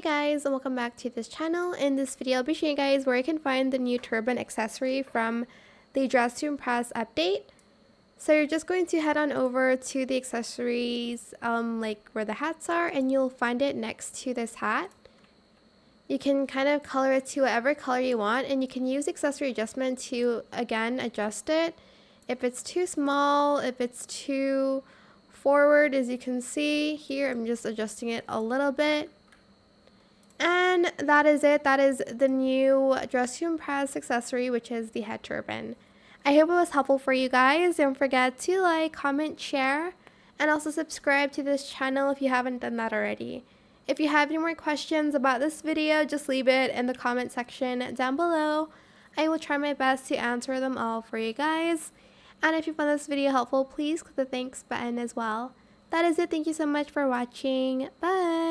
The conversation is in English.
Hey guys, and welcome back to this channel. In this video, I'll be showing you guys where you can find the new turban accessory from the Dress to Impress update. So you're just going to head on over to the accessories, like where the hats are, and you'll find it next to this hat. You can kind of color it to whatever color you want, and you can use accessory adjustment to, again, adjust it. If it's too small, if it's too forward, as you can see here, I'm just adjusting it a little bit. And that is it. That is the new Dress to Impress accessory, which is the head turban. I hope it was helpful for you guys. Don't forget to like, comment, share, and also subscribe to this channel if you haven't done that already. If you have any more questions about this video, just leave it in the comment section down below. I will try my best to answer them all for you guys. And if you found this video helpful, please click the thanks button as well. That is it. Thank you so much for watching. Bye!